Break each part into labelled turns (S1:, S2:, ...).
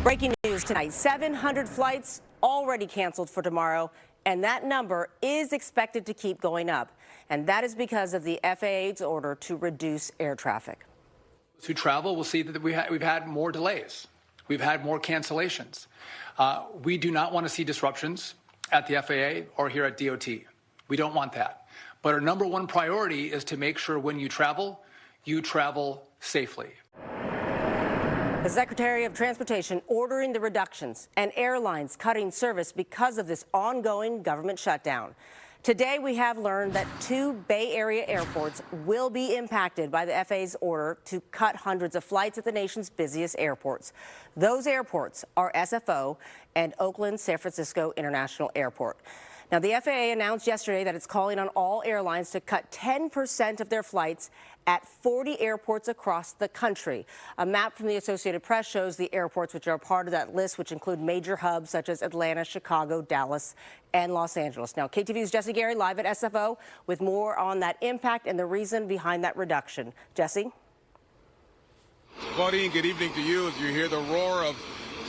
S1: Breaking news tonight, 700 flights already canceled for tomorrow, and that number is expected to keep going up. And that is because of the FAA's order to reduce air traffic.
S2: Those who travel will see that we've had more delays. We've had more cancellations. We do not want to see disruptions at the FAA or here at DOT. We don't want that. But our number one priority is to make sure when you travel safely.
S1: The Secretary of Transportation ordering the reductions and airlines cutting service because of this ongoing government shutdown. Today, we have learned that 2 Bay Area airports will be impacted by the FAA's order to cut hundreds of flights at the nation's busiest airports. Those airports are SFO and Oakland San Francisco International Airport. Now, the FAA announced yesterday that it's calling on all airlines to cut 10% of their flights at 40 airports across the country. A map from the Associated Press shows the airports which are part of that list, which include major hubs such as Atlanta, Chicago, Dallas, and Los Angeles. Now, KTVU's Jesse Gary live at SFO with more on that impact and the reason behind that reduction. Jesse?
S3: Claudine, good evening to you as you hear the roar of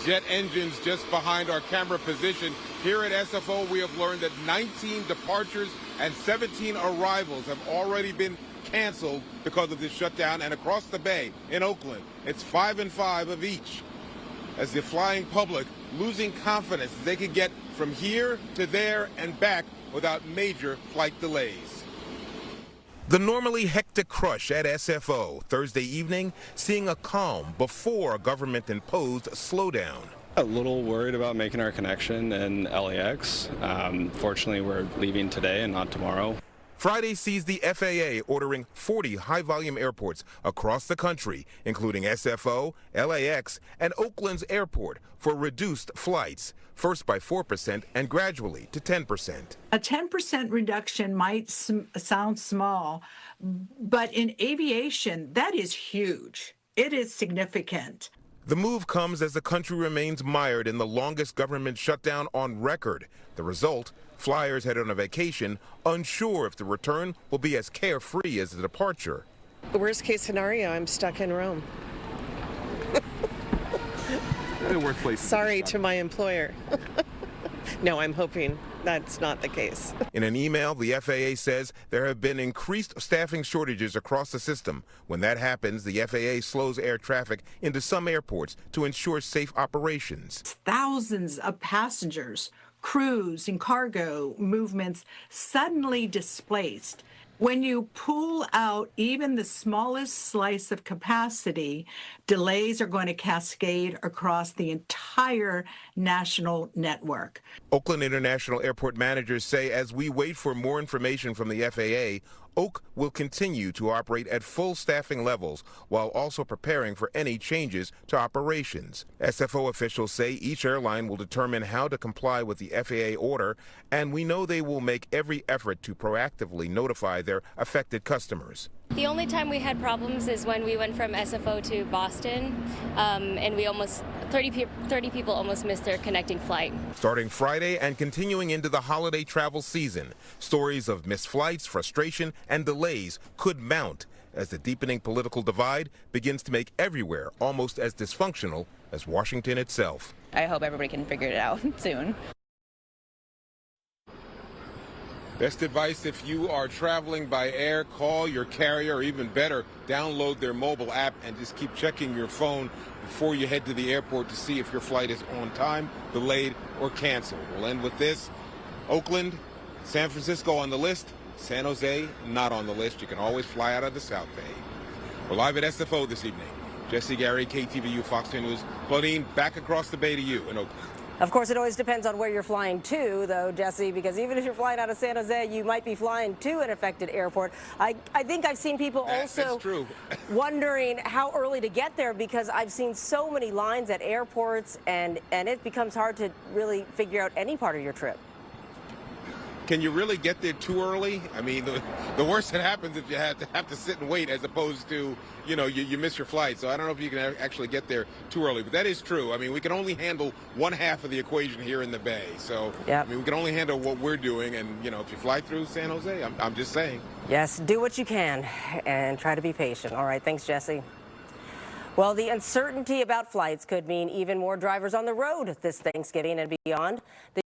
S3: jet engines just behind our camera position. Here at SFO, we have learned that 19 departures and 17 arrivals have already been canceled because of this shutdown, and across the bay in Oakland, it's 5 and 5 of each, as the flying public losing confidence they could get from here to there and back without major flight delays. The normally hectic crush at SFO Thursday evening seeing a calm before a government-imposed slowdown.
S4: A little worried about making our connection in LAX. Fortunately, we're leaving today and not tomorrow.
S3: Friday sees the FAA ordering 40 high-volume airports across the country, including SFO, LAX, and Oakland's airport, for reduced flights, first by 4% and gradually to 10%.
S5: A 10% reduction might sound small, but in aviation, that is huge. It is significant.
S3: The move comes as the country remains mired in the longest government shutdown on record. The result, flyers head on a vacation, unsure if the return will be as carefree as the departure.
S6: The worst case scenario, I'm stuck in Rome.
S3: The workplace.
S6: Sorry to my employer. No, I'm hoping that's not the case.
S3: In an email, the FAA says there have been increased staffing shortages across the system. When that happens, the FAA slows air traffic into some airports to ensure safe operations.
S5: Thousands of passengers, crews, and cargo movements suddenly displaced. When you pull out even the smallest slice of capacity, delays are going to cascade across the entire national network.
S3: Oakland International Airport managers say as we wait for more information from the FAA, Oak will continue to operate at full staffing levels while also preparing for any changes to operations. SFO officials say each airline will determine how to comply with the FAA order, and we know they will make every effort to proactively notify their affected customers.
S7: The only time we had problems is when we went from SFO to Boston, and we 30 people almost missed their connecting flight.
S3: Starting Friday and continuing into the holiday travel season, stories of missed flights, frustration, and delays could mount as the deepening political divide begins to make everywhere almost as dysfunctional as Washington itself.
S8: I hope everybody can figure it out soon.
S3: Best advice if you are traveling by air, call your carrier, or even better, download their mobile app and just keep checking your phone before you head to the airport to see if your flight is on time, delayed, or canceled. We'll end with this. Oakland, San Francisco on the list, San Jose not on the list. You can always fly out of the South Bay. We're live at SFO this evening. Jesse Gary, KTVU, Fox 10 News. Claudine, back across the bay to you in Oakland.
S1: Of course, it always depends on where you're flying to, though, Jesse, because even if you're flying out of San Jose, you might be flying to an affected airport. I think I've seen people also wondering how early to get there, because I've seen so many lines at airports, and it becomes hard to really figure out any part of your trip.
S3: Can you really get there too early? I mean, the worst that happens is you have to sit and wait, as opposed to, you miss your flight. So I don't know if you can actually get there too early. But that is true. I mean, we can only handle one half of the equation here in the Bay. So, I mean, we can only handle what we're doing. And, if you fly through San Jose, I'm just saying.
S1: Yes, do what you can and try to be patient. All right, thanks, Jesse. Well, the uncertainty about flights could mean even more drivers on the road this Thanksgiving and beyond. The